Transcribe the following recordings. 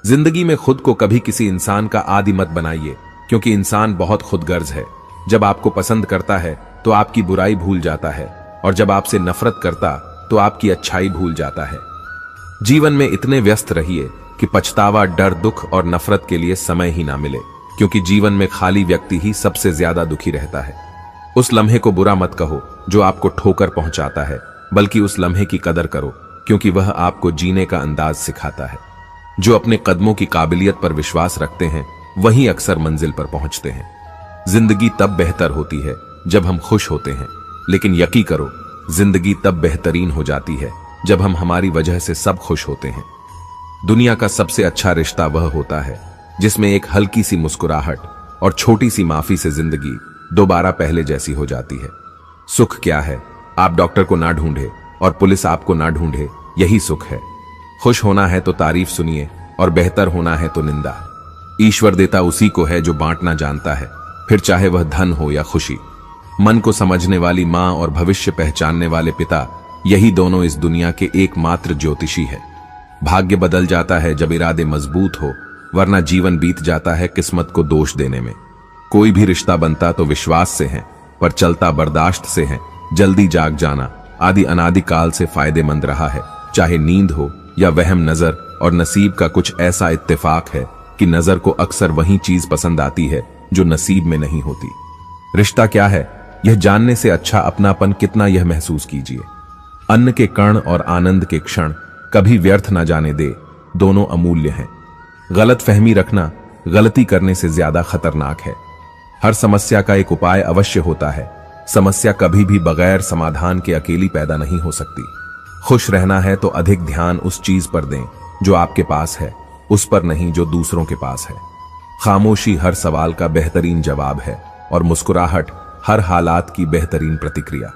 जिंदगी में खुद को कभी किसी इंसान का आदी मत बनाइए, क्योंकि इंसान बहुत खुदगर्ज है। जब आपको पसंद करता है तो आपकी बुराई भूल जाता है, और जब आपसे नफरत करता तो आपकी अच्छाई भूल जाता है। जीवन में इतने व्यस्त रहिए कि पछतावा, डर, दुख और नफरत के लिए समय ही ना मिले, क्योंकि जीवन में खाली व्यक्ति ही सबसे ज्यादा दुखी रहता है। उस लम्हे को बुरा मत कहो जो आपको ठोकर पहुंचाता है, बल्कि उस लम्हे की कदर करो, क्योंकि वह आपको जीने का अंदाज सिखाता है। जो अपने कदमों की काबिलियत पर विश्वास रखते हैं वही अक्सर मंजिल पर पहुंचते हैं। जिंदगी तब बेहतर होती है जब हम खुश होते हैं, लेकिन यकीन करो जिंदगी तब बेहतरीन हो जाती है जब हम हमारी वजह से सब खुश होते हैं। दुनिया का सबसे अच्छा रिश्ता वह होता है जिसमें एक हल्की सी मुस्कुराहट और छोटी सी माफी से जिंदगी दोबारा पहले जैसी हो जाती है। सुख क्या है? आप डॉक्टर को ना ढूंढे और पुलिस आपको ना ढूंढे, यही सुख है। खुश होना है तो तारीफ सुनिए, और बेहतर होना है तो निंदा। ईश्वर देता उसी को है जो बांटना जानता है, फिर चाहे वह धन हो या खुशी। मन को समझने वाली मां और भविष्य पहचानने वाले पिता, यही दोनों इस दुनिया के एकमात्र ज्योतिषी है। भाग्य बदल जाता है जब इरादे मजबूत हो, वरना जीवन बीत जाता है किस्मत को दोष देने में। कोई भी रिश्ता बनता तो विश्वास से है, पर चलता बर्दाश्त से है। जल्दी जाग जाना आदि अनादि काल से फायदेमंद रहा है, चाहे नींद हो या वहम नजर। और नसीब का कुछ ऐसा इत्तेफाक है कि नजर को अक्सर वही चीज पसंद आती है जो नसीब में नहीं होती। रिश्ता क्या है यह जानने से अच्छा अपनापन कितना, यह महसूस कीजिए। अन्न के कण और आनंद के क्षण कभी व्यर्थ ना जाने दे, दोनों अमूल्य हैं। गलत फहमी रखना गलती करने से ज्यादा खतरनाक है। हर समस्या का एक उपाय अवश्य होता है। समस्या कभी भी बगैर समाधान के अकेली पैदा नहीं हो सकती। खुश रहना है तो अधिक ध्यान उस चीज पर दें जो आपके पास है, उस पर नहीं जो दूसरों के पास है। खामोशी हर सवाल का बेहतरीन जवाब है, और मुस्कुराहट हर हालात की बेहतरीन प्रतिक्रिया।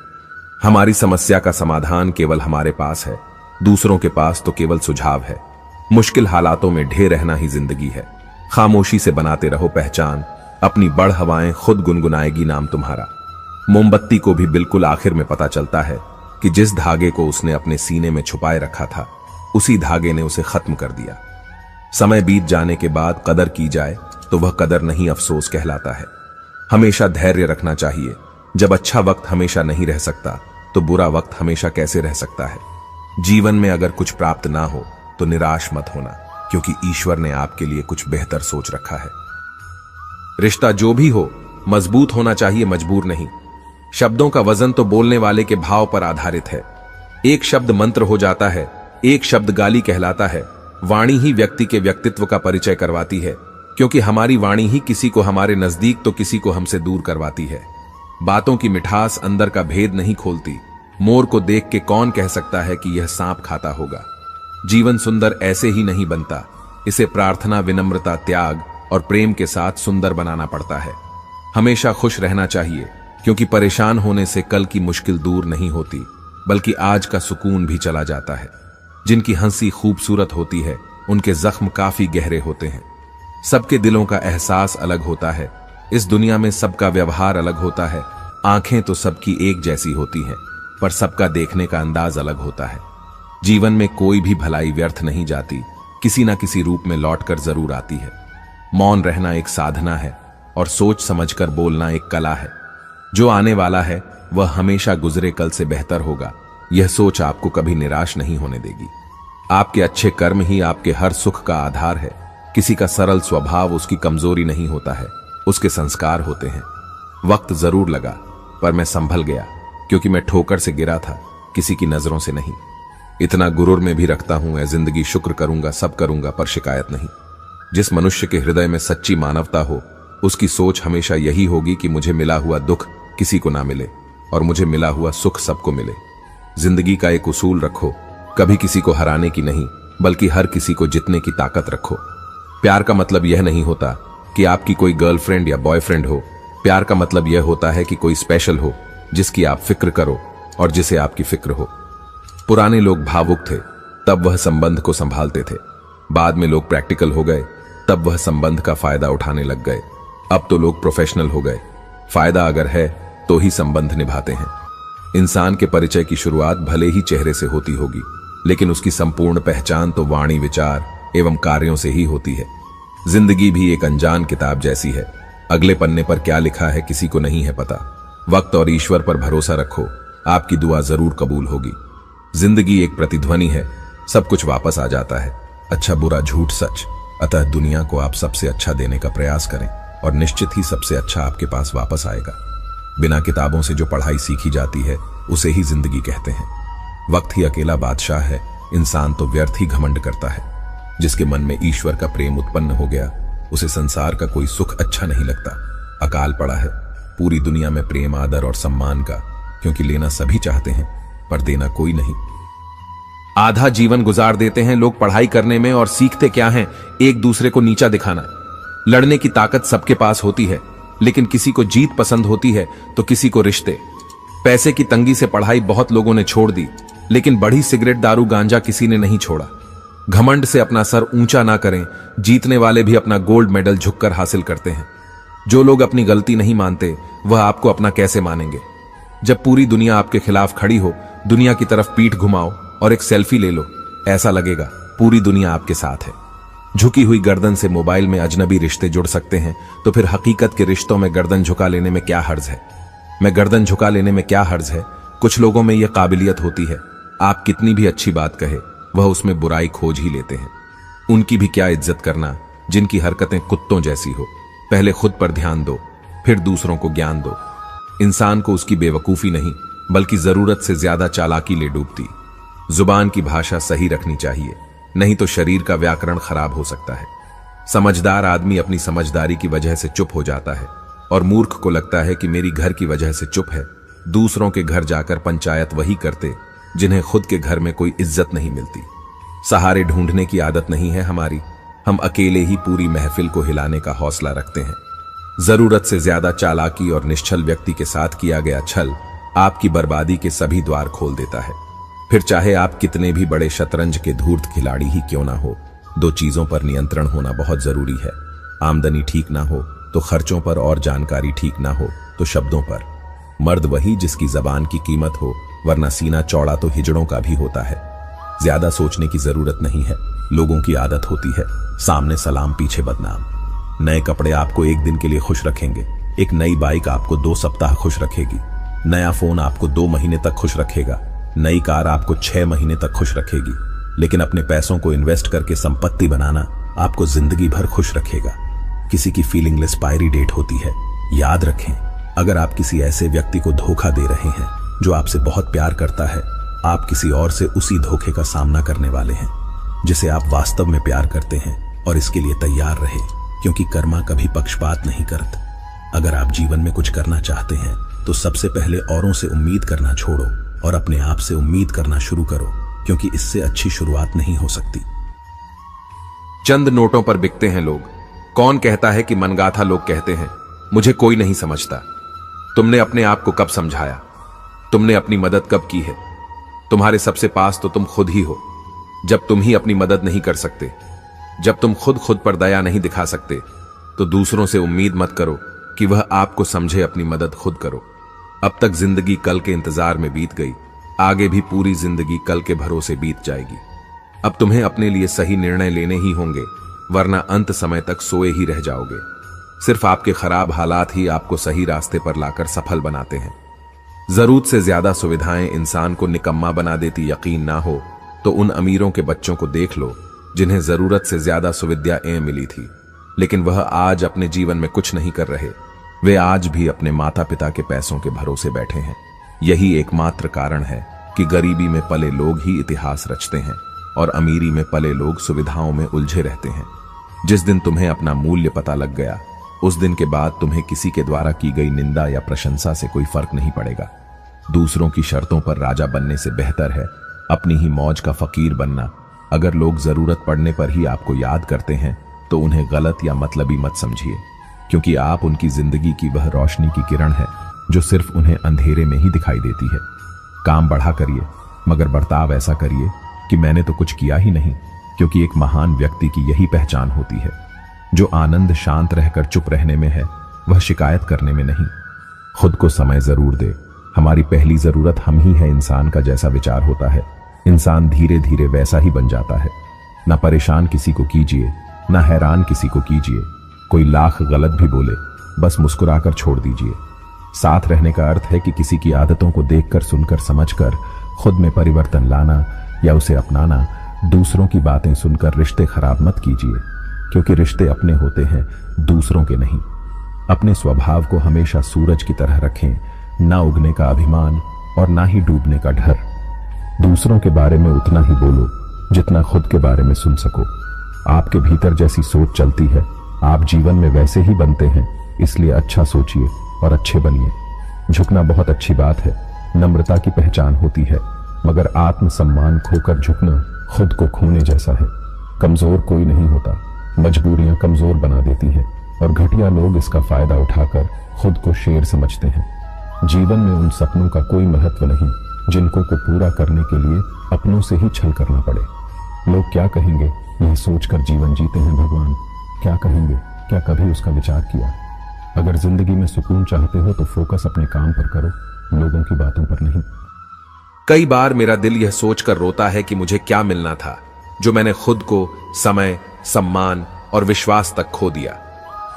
हमारी समस्या का समाधान केवल हमारे पास है, दूसरों के पास तो केवल सुझाव है। मुश्किल हालातों में ढेर रहना ही जिंदगी है। खामोशी से बनाते रहो पहचान, अपनी बढ़ हवाएं खुद गुनगुनाएगी नाम तुम्हारा। मोमबत्ती को भी बिल्कुल आखिर में पता चलता है कि जिस धागे को उसने अपने सीने में छुपाए रखा था, उसी धागे ने उसे खत्म कर दिया। समय बीत जाने के बाद कदर की जाए तो वह कदर नहीं, अफसोस कहलाता है। हमेशा धैर्य रखना चाहिए। जब अच्छा वक्त हमेशा नहीं रह सकता तो बुरा वक्त हमेशा कैसे रह सकता है। जीवन में अगर कुछ प्राप्त ना हो तो निराश मत होना, क्योंकि ईश्वर ने आपके लिए कुछ बेहतर सोच रखा है। रिश्ता जो भी हो मजबूत होना चाहिए, मजबूर नहीं। शब्दों का वजन तो बोलने वाले के भाव पर आधारित है। एक शब्द मंत्र हो जाता है, एक शब्द गाली कहलाता है। वाणी ही व्यक्ति के व्यक्तित्व का परिचय करवाती है, क्योंकि हमारी वाणी ही किसी को हमारे नजदीक तो किसी को हमसे दूर करवाती है। बातों की मिठास अंदर का भेद नहीं खोलती। मोर को देख के कौन कह सकता है कि यह सांप खाता होगा। जीवन सुंदर ऐसे ही नहीं बनता, इसे प्रार्थना, विनम्रता, त्याग और प्रेम के साथ सुंदर बनाना पड़ता है। हमेशा खुश रहना चाहिए, क्योंकि परेशान होने से कल की मुश्किल दूर नहीं होती, बल्कि आज का सुकून भी चला जाता है। जिनकी हंसी खूबसूरत होती है उनके जख्म काफी गहरे होते हैं। सबके दिलों का एहसास अलग होता है। इस दुनिया में सबका व्यवहार अलग होता है। आंखें तो सबकी एक जैसी होती हैं, पर सबका देखने का अंदाज अलग होता है। जीवन में कोई भी भलाई व्यर्थ नहीं जाती, किसी ना किसी रूप में लौटकर जरूर आती है। मौन रहना एक साधना है, और सोच समझकर बोलना एक कला है। जो आने वाला है वह हमेशा गुजरे कल से बेहतर होगा। यह सोच आपको कभी निराश नहीं होने देगी। आपके अच्छे कर्म ही आपके हर सुख का आधार है। किसी का सरल स्वभाव उसकी कमजोरी नहीं होता है, उसके संस्कार होते हैं। वक्त जरूर लगा, पर मैं संभल गया, क्योंकि मैं ठोकर से गिरा था, किसी की नजरों से नहीं। इतना गुरूर में भी रखता हूं, ऐ जिंदगी शुक्र करूंगा, सब करूंगा, पर शिकायत नहीं। जिस मनुष्य के हृदय में सच्ची मानवता हो, उसकी सोच हमेशा यही होगी कि मुझे मिला हुआ दुख किसी को ना मिले, और मुझे मिला हुआ सुख सबको मिले। जिंदगी का एक उसूल रखो, कभी किसी को हराने की नहीं, बल्कि हर किसी को जितने की ताकत रखो। प्यार का मतलब यह नहीं होता कि आपकी कोई गर्लफ्रेंड या बॉयफ्रेंड हो। प्यार का मतलब यह होता है कि कोई स्पेशल हो, जिसकी आप फिक्र करो और जिसे आपकी फिक्र हो। पुराने लोग भावुक थे, तब वह संबंध को संभालते थे। बाद में लोग प्रैक्टिकल हो गए, तब वह संबंध का फायदा उठाने लग गए। अब तो लोग प्रोफेशनल हो गए, फायदा अगर है तो ही संबंध निभाते हैं। इंसान के परिचय की शुरुआत भले ही चेहरे से होती होगी, लेकिन उसकी संपूर्ण पहचान तो वाणी, विचार एवं कार्यों से ही होती है। जिंदगी भी एक अनजान किताब जैसी है। अगले पन्ने पर क्या लिखा है किसी को नहीं है पता। वक्त और ईश्वर पर भरोसा रखो, आपकी दुआ जरूर कबूल होगी। जिंदगी एक प्रतिध्वनि है, सब कुछ वापस आ जाता है, अच्छा बुरा झूठ सच। अतः दुनिया को आप सबसे अच्छा देने का प्रयास करें और निश्चित ही सबसे अच्छा आपके पास वापस आएगा। बिना किताबों से जो पढ़ाई सीखी जाती है उसे ही जिंदगी कहते हैं। वक्त ही अकेला बादशाह है, इंसान तो व्यर्थ ही घमंड करता है। जिसके मन में ईश्वर का प्रेम उत्पन्न हो गया उसे संसार का कोई सुख अच्छा नहीं लगता। अकाल पड़ा है पूरी दुनिया में प्रेम, आदर और सम्मान का, क्योंकि लेना सभी चाहते हैं पर देना कोई नहीं। आधा जीवन गुजार देते हैं लोग पढ़ाई करने में और सीखते क्या हैं, एक दूसरे को नीचा दिखाना। लड़ने की ताकत सबके पास होती है, लेकिन किसी को जीत पसंद होती है तो किसी को रिश्ते। पैसे की तंगी से पढ़ाई बहुत लोगों ने छोड़ दी, लेकिन बढ़ी सिगरेट दारू गांजा किसी ने नहीं छोड़ा। घमंड से अपना सर ऊंचा ना करें, जीतने वाले भी अपना गोल्ड मेडल झुककर हासिल करते हैं। जो लोग अपनी गलती नहीं मानते वह आपको अपना कैसे मानेंगे। जब पूरी दुनिया आपके खिलाफ खड़ी हो, दुनिया की तरफ पीठ घुमाओ और एक सेल्फी ले लो, ऐसा लगेगा पूरी दुनिया आपके साथ है। झुकी हुई गर्दन से मोबाइल में अजनबी रिश्ते जुड़ सकते हैं, तो फिर हकीकत के रिश्तों में गर्दन झुका लेने में क्या हर्ज है। मैं गर्दन झुका लेने में क्या हर्ज है, कुछ लोगों में यह काबिलियत होती है, आप कितनी भी अच्छी बात कहे वह उसमें बुराई खोज ही लेते हैं। उनकी भी क्या इज्जत करना जिनकी हरकतें कुत्तों जैसी हो। पहले खुद पर ध्यान दो, फिर दूसरों को ज्ञान दो। इंसान को उसकी बेवकूफी नहीं बल्कि जरूरत से ज्यादा चालाकी ले डूबती। जुबान की भाषा सही रखनी चाहिए, नहीं तो शरीर का व्याकरण खराब हो सकता है। समझदार आदमी अपनी समझदारी की वजह से चुप हो जाता है और मूर्ख को लगता है कि मेरी घर की वजह से चुप है। दूसरों के घर जाकर पंचायत वही करते जिन्हें खुद के घर में कोई इज्जत नहीं मिलती। सहारे ढूंढने की आदत नहीं है हमारी, हम अकेले ही पूरी महफिल को हिलाने का हौसला रखते हैं। जरूरत से ज्यादा चालाकी और निश्चल व्यक्ति के साथ किया गया छल आपकी बर्बादी के सभी द्वार खोल देता है। फिर चाहे आप कितने भी बड़े शतरंज के धूर्त खिलाड़ी ही क्यों ना हो, दो चीजों पर नियंत्रण होना बहुत जरूरी है। आमदनी ठीक ना हो तो खर्चों पर, और जानकारी ठीक ना हो तो शब्दों पर। मर्द वही जिसकी जबान की कीमत हो, वरना सीना चौड़ा तो हिजड़ों का भी होता है। ज्यादा सोचने की जरूरत नहीं है, लोगों की आदत होती है सामने सलाम पीछे बदनाम। नए कपड़े आपको एक दिन के लिए खुश रखेंगे, एक नई बाइक आपको 2 सप्ताह खुश रखेगी, नया फोन आपको 2 महीने तक खुश रखेगा, नई कार आपको 6 महीने तक खुश रखेगी। लेकिन अपने पैसों को इन्वेस्ट करके संपत्ति बनाना आपको जिंदगी भर खुश रखेगा। किसी की फीलिंग एक्सपायरी डेट होती है, याद रखें। अगर आप किसी ऐसे व्यक्ति को धोखा दे रहे हैं जो आपसे बहुत प्यार करता है, आप किसी और से उसी धोखे का सामना करने वाले हैं जिसे आप वास्तव में प्यार करते हैं। और इसके लिए तैयार रहे, क्योंकि कर्मा कभी पक्षपात नहीं करता। अगर आप जीवन में कुछ करना चाहते हैं तो सबसे पहले औरों से उम्मीद करना छोड़ो और अपने आप से उम्मीद करना शुरू करो, क्योंकि इससे अच्छी शुरुआत नहीं हो सकती। चंद नोटों पर बिकते हैं लोग। कौन कहता है कि मनगाथा लोग कहते हैं, मुझे कोई नहीं समझता। तुमने अपने आप को कब समझाया? तुमने अपनी मदद कब की है? तुम्हारे सबसे पास तो तुम खुद ही हो। जब तुम ही अपनी मदद नहीं कर सकते, जब तुम खुद पर दया नहीं दिखा सकते, तो दूसरों से उम्मीद मत करो कि वह आपको समझे। अपनी मदद खुद करो। अब तक जिंदगी कल के इंतजार में बीत गई, आगे भी पूरी जिंदगी कल के भरोसे बीत जाएगी। अब तुम्हें अपने लिए सही निर्णय लेने ही होंगे, वरना अंत समय तक सोए ही रह जाओगे। सिर्फ आपके खराब हालात ही आपको सही रास्ते पर लाकर सफल बनाते हैं। जरूरत से ज्यादा सुविधाएं इंसान को निकम्मा बना देती। यकीन ना हो तो उन अमीरों के बच्चों को देख लो जिन्हें जरूरत से ज्यादा सुविधाएं मिली थी, लेकिन वह आज अपने जीवन में कुछ नहीं कर रहे। वे आज भी अपने माता पिता के पैसों के भरोसे बैठे हैं। यही एकमात्र कारण है कि गरीबी में पले लोग ही इतिहास रचते हैं और अमीरी में पले लोग सुविधाओं में उलझे रहते हैं। जिस दिन तुम्हें अपना मूल्य पता लग गया, उस दिन के बाद तुम्हें किसी के द्वारा की गई निंदा या प्रशंसा से कोई फर्क नहीं पड़ेगा। दूसरों की शर्तों पर राजा बनने से बेहतर है अपनी ही मौज का फकीर बनना। अगर लोग जरूरत पड़ने पर ही आपको याद करते हैं तो उन्हें गलत या मतलबी मत समझिए, क्योंकि आप उनकी जिंदगी की वह रोशनी की किरण है जो सिर्फ उन्हें अंधेरे में ही दिखाई देती है। काम बढ़ा करिए, मगर बर्ताव ऐसा करिए कि मैंने तो कुछ किया ही नहीं, क्योंकि एक महान व्यक्ति की यही पहचान होती है। जो आनंद शांत रहकर चुप रहने में है, वह शिकायत करने में नहीं। खुद को समय जरूर दे। हमारी पहली जरूरत हम ही है। इंसान का जैसा विचार होता है, इंसान धीरे धीरे वैसा ही बन जाता है। ना परेशान किसी को कीजिए, ना हैरान किसी को कीजिए। कोई लाख गलत भी बोले, बस मुस्कुराकर छोड़ दीजिए। साथ रहने का अर्थ है कि किसी की आदतों को देखकर, सुनकर, समझकर खुद में परिवर्तन लाना या उसे अपनाना। दूसरों की बातें सुनकर रिश्ते खराब मत कीजिए, क्योंकि रिश्ते अपने होते हैं, दूसरों के नहीं। अपने स्वभाव को हमेशा सूरज की तरह रखें, ना उगने का अभिमान और ना ही डूबने का डर। दूसरों के बारे में उतना ही बोलो जितना खुद के बारे में सुन सको। आपके भीतर जैसी सोच चलती है, आप जीवन में वैसे ही बनते हैं, इसलिए अच्छा सोचिए और अच्छे बनिए। झुकना बहुत अच्छी बात है, नम्रता की पहचान होती है, मगर आत्मसम्मान खोकर झुकना खुद को खोने जैसा है। कमजोर कोई नहीं होता, मजबूरियां कमजोर बना देती हैं और घटिया लोग इसका फायदा उठाकर खुद को शेर समझते हैं। जीवन में उन सपनों का कोई महत्व नहीं जिनको को पूरा करने के लिए अपनों से ही छल करना पड़े। लोग क्या कहेंगे यह सोचकर जीवन जीते हैं। भगवान क्या कहेंगे, क्या कभी उसका विचार किया? अगर जिंदगी में सुकून चाहते हो तो फोकस अपने काम पर करो, लोगों की बातों पर नहीं। कई बार मेरा दिल यह सोचकर रोता है कि मुझे क्या मिलना था जो मैंने खुद को समय, सम्मान और विश्वास तक खो दिया।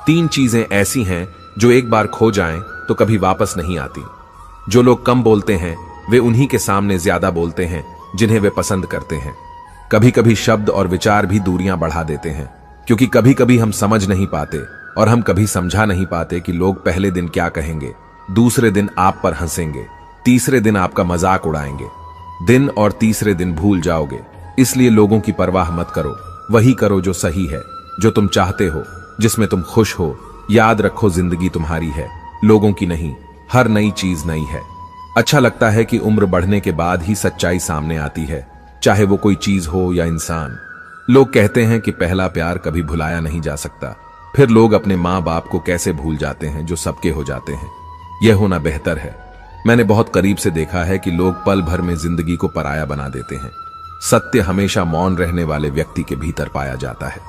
3 चीजें ऐसी हैं जो एक बार खो जाएं तो कभी वापस नहीं आती। जो लोग कम बोलते हैं वे उन्हीं के सामने ज्यादा बोलते हैं जिन्हें वे पसंद करते हैं। कभी कभी शब्द और विचार भी दूरियां बढ़ा देते हैं, क्योंकि कभी कभी हम समझ नहीं पाते और हम कभी समझा नहीं पाते कि लोग पहले दिन क्या कहेंगे, दूसरे दिन आप पर हंसेंगे, तीसरे दिन आपका मजाक उड़ाएंगे। दिन और तीसरे दिन भूल जाओगे। इसलिए लोगों की परवाह मत करो, वही करो जो सही है, जो तुम चाहते हो, जिसमें तुम खुश हो। याद रखो, जिंदगी तुम्हारी है, लोगों की नहीं। हर नई चीज नई है। अच्छा लगता है कि उम्र बढ़ने के बाद ही सच्चाई सामने आती है, चाहे वो कोई चीज हो या इंसान। लोग कहते हैं कि पहला प्यार कभी भुलाया नहीं जा सकता। फिर लोग अपने माँ बाप को कैसे भूल जाते हैं जो सबके हो जाते हैं। यह होना बेहतर है। मैंने बहुत करीब से देखा है कि लोग पल भर में जिंदगी को पराया बना देते हैं। सत्य हमेशा मौन रहने वाले व्यक्ति के भीतर पाया जाता है।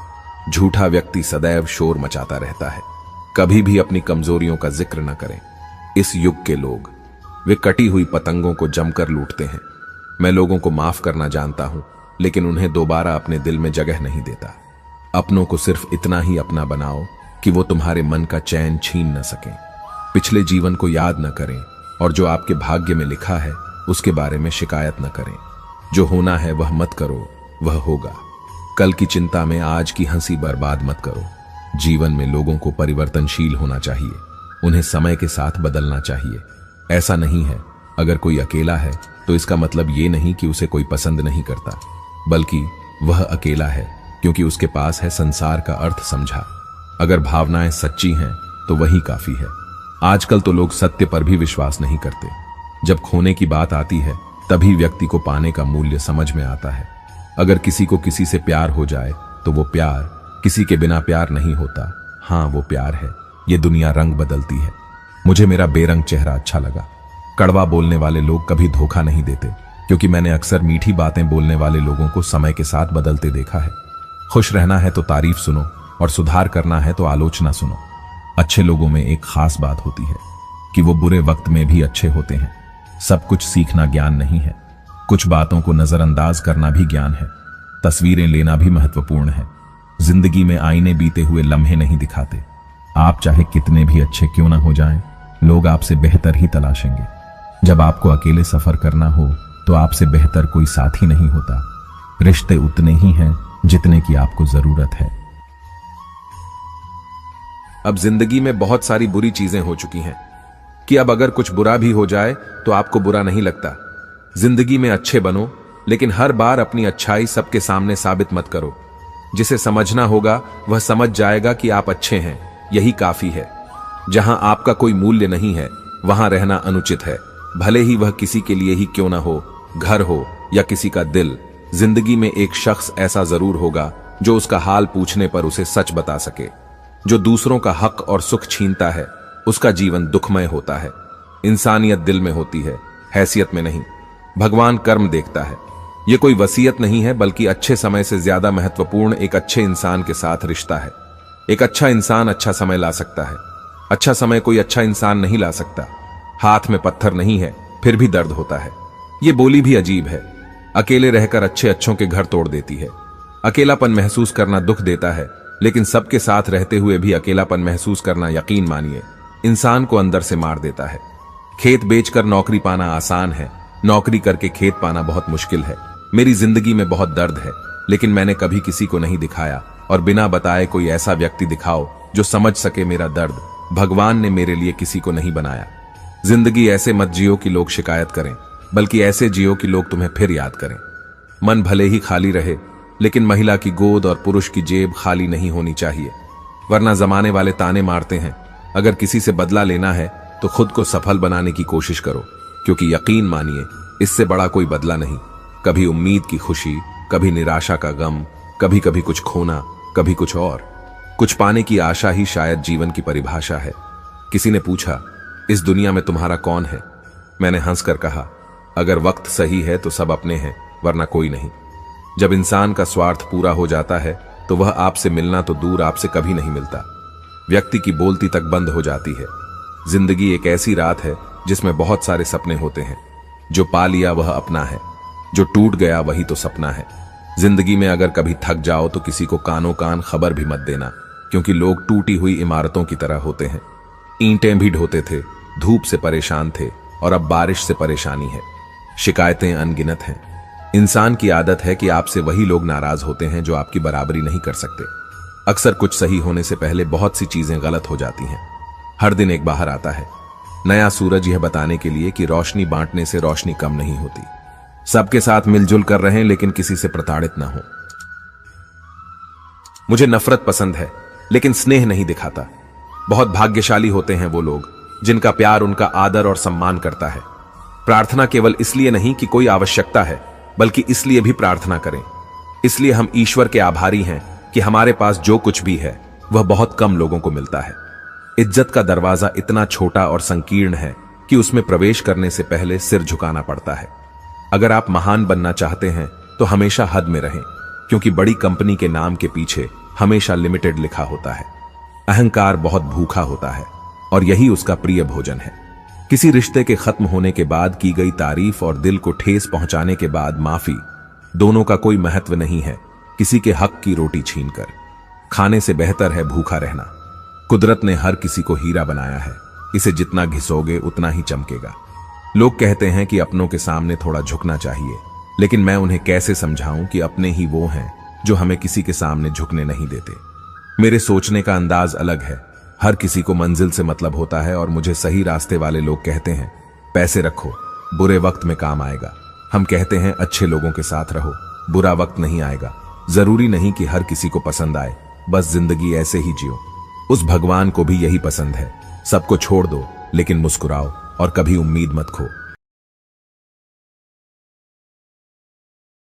झूठा व्यक्ति सदैव शोर मचाता रहता है। कभी भी अपनी कमजोरियों का जिक्र न करें। इस युग के लोग, वे कटी हुई पतंगों को जमकर लूटते हैं। मैं लोगों को माफ करना जानता हूं, लेकिन उन्हें दोबारा अपने दिल में जगह नहीं देता। अपनों को सिर्फ इतना ही अपना बनाओ कि वो तुम्हारे मन का चैन छीन न सकें। पिछले जीवन को याद न करें और जो आपके भाग्य में लिखा है उसके बारे में शिकायत न करें। जो होना है वह मत करो, वह होगा। कल की चिंता में आज की हंसी बर्बाद मत करो। जीवन में लोगों को परिवर्तनशील होना चाहिए, उन्हें समय के साथ बदलना चाहिए। ऐसा नहीं है अगर कोई अकेला है तो इसका मतलब ये नहीं कि उसे कोई पसंद नहीं करता, बल्कि वह अकेला है क्योंकि उसके पास है संसार का अर्थ समझा। अगर भावनाएं सच्ची हैं तो वही काफी है। आजकल तो लोग सत्य पर भी विश्वास नहीं करते। जब खोने की बात आती है तभी व्यक्ति को पाने का मूल्य समझ में आता है। अगर किसी को किसी से प्यार हो जाए तो वो प्यार किसी के बिना प्यार नहीं होता। हाँ, वो प्यार है। ये दुनिया रंग बदलती है। मुझे मेरा बेरंग चेहरा अच्छा लगा। कड़वा बोलने वाले लोग कभी धोखा नहीं देते, क्योंकि मैंने अक्सर मीठी बातें बोलने वाले लोगों को समय के साथ बदलते देखा है। खुश रहना है तो तारीफ सुनो और सुधार करना है तो आलोचना सुनो। अच्छे लोगों में एक खास बात होती है कि वो बुरे वक्त में भी अच्छे होते हैं। सब कुछ सीखना ज्ञान नहीं है। कुछ बातों को नजरअंदाज करना भी ज्ञान है। तस्वीरें लेना भी महत्वपूर्ण है। जिंदगी में आईने बीते हुए लम्हे नहीं दिखाते। आप चाहे कितने भी अच्छे क्यों ना हो जाएं, लोग आपसे बेहतर ही तलाशेंगे। जब आपको अकेले सफर करना हो तो आपसे बेहतर कोई साथी नहीं होता। रिश्ते उतने ही हैं जितने की आपको जरूरत है। अब जिंदगी में बहुत सारी बुरी चीजें हो चुकी हैं कि अब अगर कुछ बुरा भी हो जाए तो आपको बुरा नहीं लगता। जिंदगी में अच्छे बनो, लेकिन हर बार अपनी अच्छाई सबके सामने साबित मत करो। जिसे समझना होगा वह समझ जाएगा कि आप अच्छे हैं, यही काफी है। जहां आपका कोई मूल्य नहीं है वहां रहना अनुचित है, भले ही वह किसी के लिए ही क्यों ना हो, घर हो या किसी का दिल। जिंदगी में एक शख्स ऐसा जरूर होगा जो उसका हाल पूछने पर उसे सच बता सके। जो दूसरों का हक और सुख छीनता है उसका जीवन दुखमय होता है। इंसानियत दिल में होती है, हैसियत में नहीं। भगवान कर्म देखता है। यह कोई वसीयत नहीं है, बल्कि अच्छे समय से ज्यादा महत्वपूर्ण एक अच्छे इंसान के साथ रिश्ता है। एक अच्छा इंसान अच्छा समय ला सकता है, अच्छा समय कोई अच्छा इंसान नहीं ला सकता। हाथ में पत्थर नहीं है फिर भी दर्द होता है। ये बोली भी अजीब है। अकेले रहकर अच्छे अच्छों के घर तोड़ देती है। अकेलापन महसूस करना दुख देता है, लेकिन सबके साथ रहते हुए भी अकेलापन महसूस करना, यकीन मानिए, इंसान को अंदर से मार देता है। खेत बेचकर नौकरी पाना आसान है, नौकरी करके खेत पाना बहुत मुश्किल है। मेरी जिंदगी में बहुत दर्द है, लेकिन मैंने कभी किसी को नहीं दिखाया, और बिना बताए कोई ऐसा व्यक्ति दिखाओ जो समझ सके मेरा दर्द। भगवान ने मेरे लिए किसी को नहीं बनाया। जिंदगी ऐसे मत जियो कि लोग शिकायत करें, बल्कि ऐसे जियो कि लोग तुम्हें फिर याद करें। मन भले ही खाली रहे, लेकिन महिला की गोद और पुरुष की जेब खाली नहीं होनी चाहिए, वरना जमाने वाले ताने मारते हैं। अगर किसी से बदला लेना है तो खुद को सफल बनाने की कोशिश करो, क्योंकि यकीन मानिए, इससे बड़ा कोई बदला नहीं। कभी उम्मीद की खुशी, कभी निराशा का गम, कभी कभी कुछ खोना, कभी कुछ और। कुछ पाने की आशा ही शायद जीवन की परिभाषा है। किसी ने पूछा, इस दुनिया में तुम्हारा कौन है? मैंने हंसकर कहा, अगर वक्त सही है तो सब अपने हैं, वरना कोई नहीं। जब इंसान का स्वार्थ पूरा हो जाता है तो वह आपसे मिलना तो दूर, आपसे कभी नहीं मिलता। व्यक्ति की बोलती तक बंद हो जाती है। जिंदगी एक ऐसी रात है जिसमें बहुत सारे सपने होते हैं। जो पा लिया वह अपना है, जो टूट गया वही तो सपना है। जिंदगी में अगर कभी थक जाओ तो किसी को कानों कान खबर भी मत देना, क्योंकि लोग टूटी हुई इमारतों की तरह होते हैं। ईंटें भी ढोते थे, धूप से परेशान थे, और अब बारिश से परेशानी है। शिकायतें अनगिनत हैं। इंसान की आदत है कि आपसे वही लोग नाराज होते हैं जो आपकी बराबरी नहीं कर सकते। अक्सर कुछ सही होने से पहले बहुत सी चीजें गलत हो जाती हैं। हर दिन एक बाहर आता है नया सूरज, यह बताने के लिए कि रोशनी बांटने से रोशनी कम नहीं होती। सबके साथ मिलजुल कर रहें, लेकिन किसी से प्रताड़ित ना हो। मुझे नफरत पसंद है, लेकिन स्नेह नहीं दिखाता। बहुत भाग्यशाली होते हैं वो लोग जिनका प्यार उनका आदर और सम्मान करता है। प्रार्थना केवल इसलिए नहीं कि कोई आवश्यकता है, बल्कि इसलिए भी प्रार्थना करें। इसलिए हम ईश्वर के आभारी हैं कि हमारे पास जो कुछ भी है वह बहुत कम लोगों को मिलता है। इज्जत का दरवाजा इतना छोटा और संकीर्ण है कि उसमें प्रवेश करने से पहले सिर झुकाना पड़ता है। अगर आप महान बनना चाहते हैं तो हमेशा हद में रहें, क्योंकि बड़ी कंपनी के नाम के पीछे हमेशा लिमिटेड लिखा होता है। अहंकार बहुत भूखा होता है, और यही उसका प्रिय भोजन है। किसी रिश्ते के खत्म होने के बाद की गई तारीफ और दिल को ठेस पहुंचाने के बाद माफी, दोनों का कोई महत्व नहीं है किसी के हक की रोटी छीनकर। खाने से बेहतर है भूखा रहना। कुदरत ने हर किसी को हीरा बनाया है, इसे जितना घिसोगे उतना ही चमकेगा। लोग कहते हैं कि अपनों के सामने थोड़ा झुकना चाहिए, लेकिन मैं उन्हें कैसे समझाऊं कि अपने ही वो हैं जो हमें किसी के सामने झुकने नहीं देते। मेरे सोचने का अंदाज अलग है। हर किसी को मंजिल से मतलब होता है, और मुझे सही रास्ते वाले लोग कहते हैं, पैसे रखो, बुरे वक्त में काम आएगा। हम कहते हैं, अच्छे लोगों के साथ रहो, बुरा वक्त नहीं आएगा। जरूरी नहीं कि हर किसी को पसंद आए, बस जिंदगी ऐसे ही जियो। उस भगवान को भी यही पसंद है। सबको छोड़ दो, लेकिन मुस्कुराओ, और कभी उम्मीद मत खो।